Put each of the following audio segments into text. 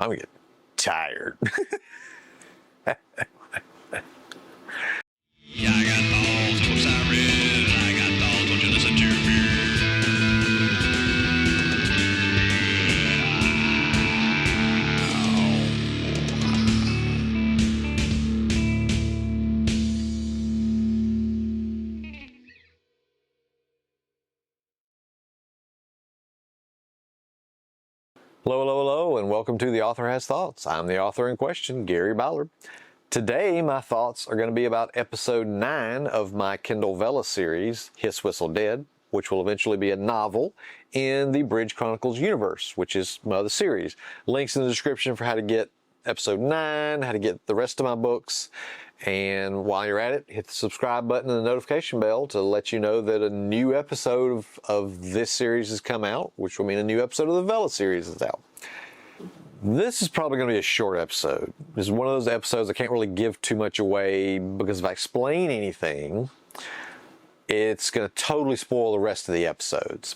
I'm getting tired. Yeah, I got balls, books I read. I got balls, won't you listen to Hello, hello, hello, and welcome to The Author Has Thoughts. I'm the author in question, Gary Ballard. Today, my thoughts are going to be about episode 9 of my Kindle Vella series, Hiss Whistle Dead, which will eventually be a novel in the Bridge Chronicles universe, which is my other series. Links in the description for how to get episode 9, how to get the rest of my books. And while you're at it, hit the subscribe button and the notification bell to let you know that a new episode of this series has come out, which will mean a new episode of the Vella series is out. This is probably going to be a short episode. This is one of those episodes I can't really give too much away because if I explain anything, it's going to totally spoil the rest of the episodes.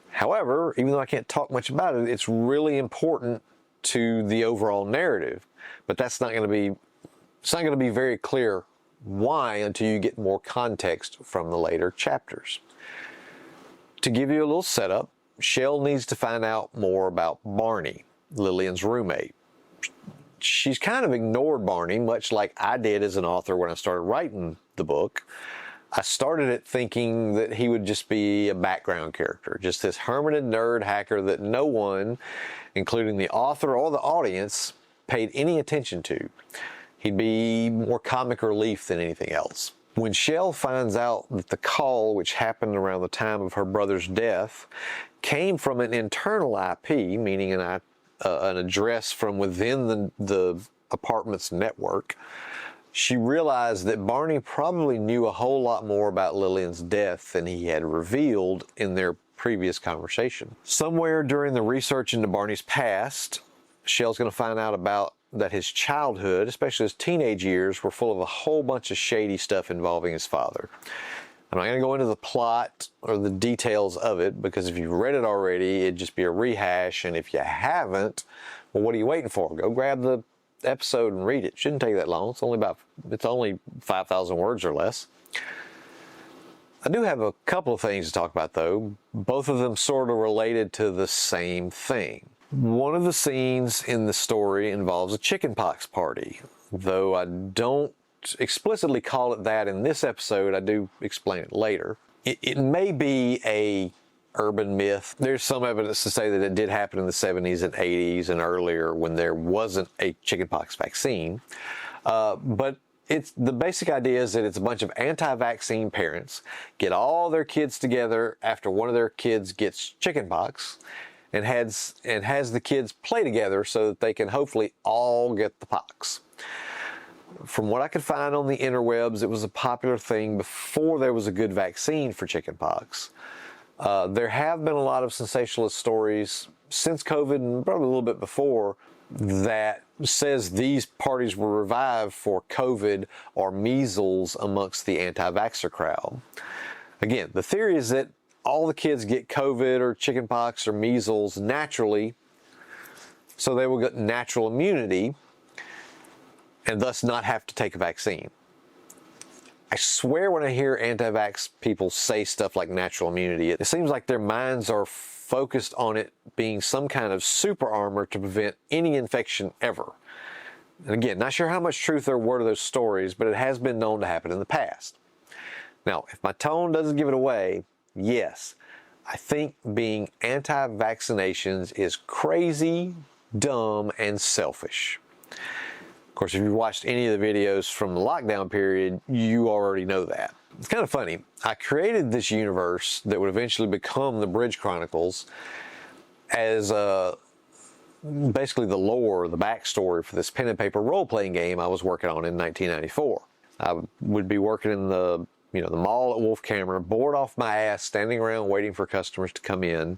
However, even though I can't talk much about it, it's really important to the overall narrative. But it's not going to be very clear why until you get more context from the later chapters. To give you a little setup, Shell needs to find out more about Barney, Lillian's roommate. She's kind of ignored Barney, much like I did as an author when I started writing the book. I started it thinking that he would just be a background character, just this hermited nerd hacker that no one, including the author or the audience, paid any attention to. He'd be more comic relief than anything else. When Shell finds out that the call, which happened around the time of her brother's death, came from an internal IP, meaning an address from within the apartment's network, she realized that Barney probably knew a whole lot more about Lillian's death than he had revealed in their previous conversation. Somewhere during the research into Barney's past, Shell's going to find out about that his childhood, especially his teenage years, were full of a whole bunch of shady stuff involving his father. I'm not going to go into the plot or the details of it because if you've read it already, it'd just be a rehash. And if you haven't, well, what are you waiting for? Go grab the episode and read it. Shouldn't take that long. It's only 5,000 words or less. I do have a couple of things to talk about though, both of them sort of related to the same thing. One of the scenes in the story involves a chickenpox party. Though I don't explicitly call it that in this episode, I do explain it later. It may be a urban myth. There's some evidence to say that it did happen in the 70s and 80s and earlier when there wasn't a chickenpox vaccine. But the basic idea is that it's a bunch of anti-vaccine parents get all their kids together after one of their kids gets chickenpox and has the kids play together so that they can hopefully all get the pox. From what I could find on the interwebs, it was a popular thing before there was a good vaccine for chickenpox. There have been a lot of sensationalist stories since COVID and probably a little bit before that says these parties were revived for COVID or measles amongst the anti-vaxxer crowd. Again, the theory is that all the kids get COVID or chickenpox or measles naturally, so they will get natural immunity and thus not have to take a vaccine. I swear when I hear anti-vax people say stuff like natural immunity, it seems like their minds are focused on it being some kind of super armor to prevent any infection ever. And again, not sure how much truth there were to those stories, but it has been known to happen in the past. Now, if my tone doesn't give it away, yes, I think being anti-vaccinations is crazy, dumb, and selfish. Of course, if you've watched any of the videos from the lockdown period, you already know that. It's kind of funny. I created this universe that would eventually become the Bridge Chronicles as basically the lore, the backstory for this pen and paper role-playing game I was working on in 1994. I would be working in the mall at Wolf Camera, bored off my ass, standing around waiting for customers to come in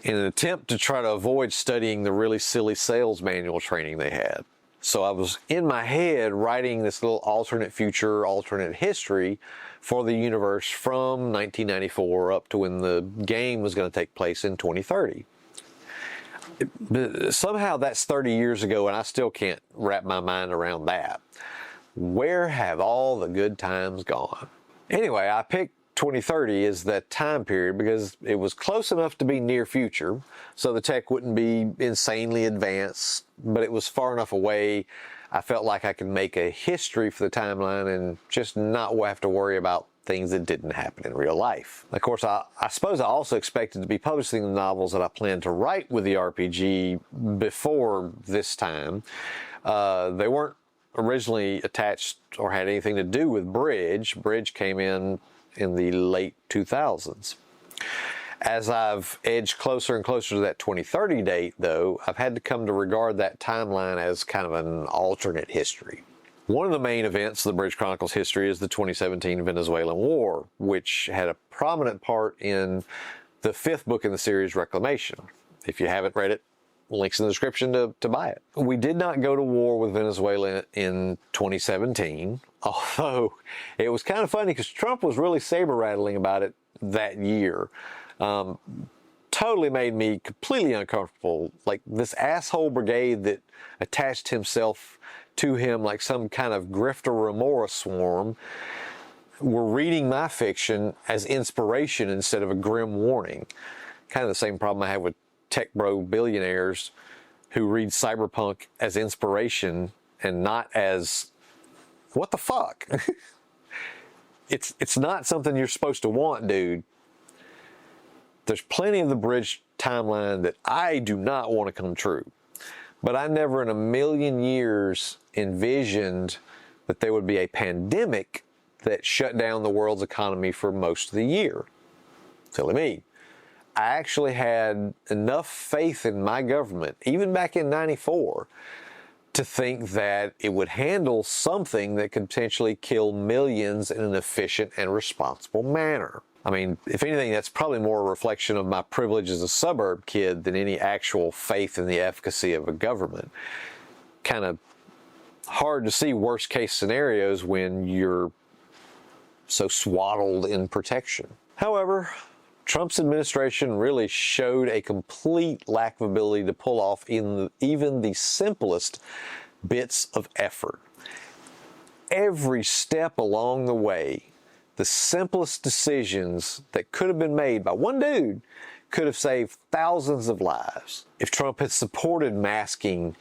an attempt to try to avoid studying the really silly sales manual training they had. So I was in my head writing this little alternate future, alternate history for the universe from 1994 up to when the game was going to take place in 2030. But somehow that's 30 years ago, and I still can't wrap my mind around that. Where have all the good times gone? Anyway, I picked 2030 as that time period because it was close enough to be near future, so the tech wouldn't be insanely advanced, but it was far enough away. I felt like I could make a history for the timeline and just not have to worry about things that didn't happen in real life. Of course, I suppose I also expected to be publishing the novels that I planned to write with the RPG before this time. They weren't originally attached or had anything to do with Bridge. Bridge came in the late 2000s. As I've edged closer and closer to that 2030 date, though, I've had to come to regard that timeline as kind of an alternate history. One of the main events of the Bridge Chronicles history is the 2017 Venezuelan War, which had a prominent part in the 5th book in the series, Reclamation. If you haven't read it, links in the description to buy it. We did not go to war with Venezuela in 2017, although it was kind of funny because Trump was really saber-rattling about it that year. Totally made me completely uncomfortable. Like this asshole brigade that attached himself to him like some kind of grifter remora swarm were reading my fiction as inspiration instead of a grim warning. Kind of the same problem I have with tech bro billionaires who read cyberpunk as inspiration and not as what the fuck. It's not something you're supposed to want, dude. There's plenty of the Bridge timeline that I do not want to come true, but I never in a million years envisioned that there would be a pandemic that shut down the world's economy for most of the year. Silly me. I actually had enough faith in my government, even back in '94, to think that it would handle something that could potentially kill millions in an efficient and responsible manner. I mean, if anything, that's probably more a reflection of my privilege as a suburb kid than any actual faith in the efficacy of a government. Kind of hard to see worst case scenarios when you're so swaddled in protection. However, Trump's administration really showed a complete lack of ability to pull off even the simplest bits of effort. Every step along the way, the simplest decisions that could have been made by one dude could have saved thousands of lives. If Trump had supported masking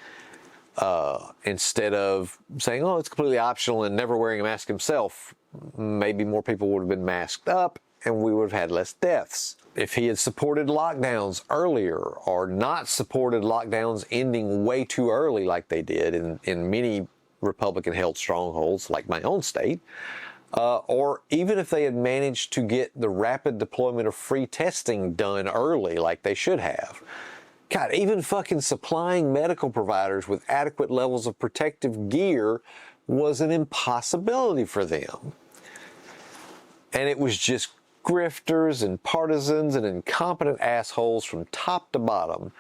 instead of saying, oh, it's completely optional and never wearing a mask himself, maybe more people would have been masked up and we would have had less deaths. If he had supported lockdowns earlier or not supported lockdowns ending way too early like they did in many Republican-held strongholds like my own state, or even if they had managed to get the rapid deployment of free testing done early like they should have. God, even fucking supplying medical providers with adequate levels of protective gear was an impossibility for them. And it was just grifters and partisans and incompetent assholes from top to bottom,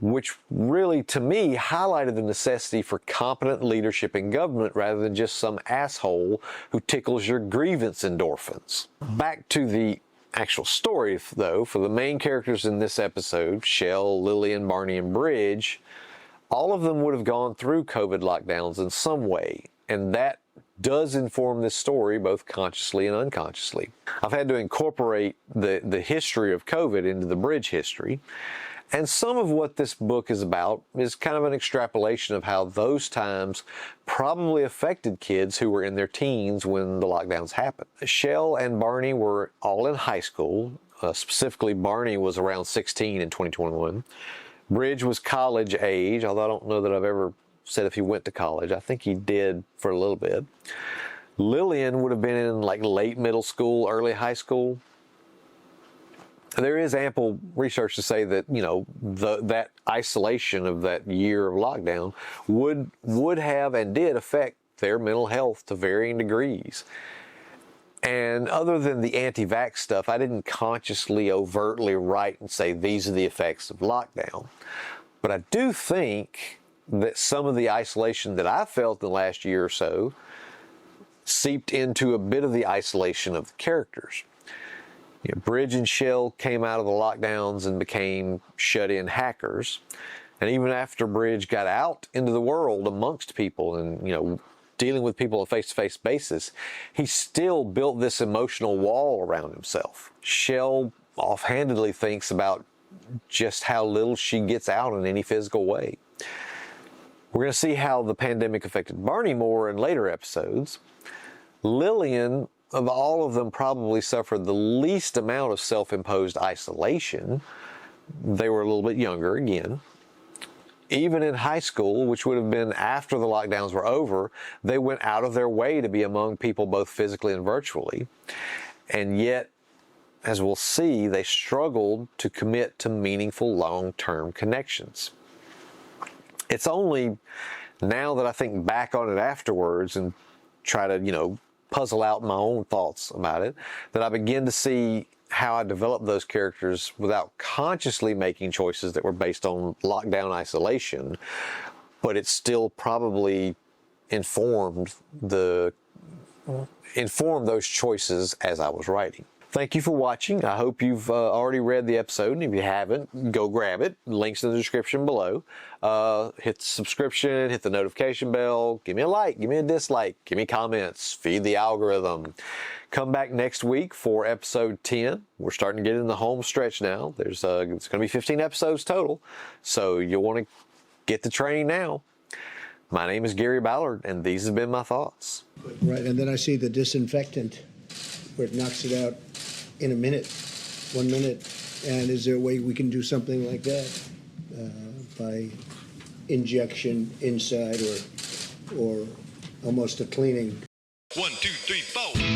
which really, to me, highlighted the necessity for competent leadership in government rather than just some asshole who tickles your grievance endorphins. Back to the actual story, though, for the main characters in this episode, Shell, Lillian, Barney, and Bridge, all of them would have gone through COVID lockdowns in some way, and that does inform this story both consciously and unconsciously. I've had to incorporate the history of COVID into the Bridge history, and some of what this book is about is kind of an extrapolation of how those times probably affected kids who were in their teens when the lockdowns happened. Shell and Barney were all in high school. Specifically, Barney was around 16 in 2021. Bridge was college age, although I don't know that I've ever said if he went to college. I think he did for a little bit. Lillian would have been in like late middle school, early high school. There is ample research to say that, you know, that isolation of that year of lockdown would have and did affect their mental health to varying degrees. And other than the anti-vax stuff, I didn't consciously, overtly write and say these are the effects of lockdown. But I do think that some of the isolation that I felt in the last year or so seeped into a bit of the isolation of the characters. Bridge and Shell came out of the lockdowns and became shut-in hackers. And even after Bridge got out into the world amongst people and, dealing with people on a face-to-face basis, he still built this emotional wall around himself. Shell offhandedly thinks about just how little she gets out in any physical way. We're going to see how the pandemic affected Barney more in later episodes. Lillian, of all of them, probably suffered the least amount of self-imposed isolation. They were a little bit younger again. Even in high school, which would have been after the lockdowns were over, they went out of their way to be among people both physically and virtually. And yet, as we'll see, they struggled to commit to meaningful long-term connections. It's only now that I think back on it afterwards and try to, puzzle out my own thoughts about it, that I begin to see how I developed those characters without consciously making choices that were based on lockdown isolation, but it still probably informed those choices as I was writing. Thank you for watching. I hope you've already read the episode, and if you haven't, go grab it. Links in the description below. Hit the subscription, hit the notification bell, give me a like, give me a dislike, give me comments, feed the algorithm. Come back next week for episode 10. We're starting to get in the home stretch now. It's going to be 15 episodes total, so you'll want to get the training now. My name is Gary Ballard, and these have been my thoughts. Right, and then I see the disinfectant where it knocks it out in a minute, 1 minute. And is there a way we can do something like that by injection inside or almost a cleaning? 1, 2, 3, 4.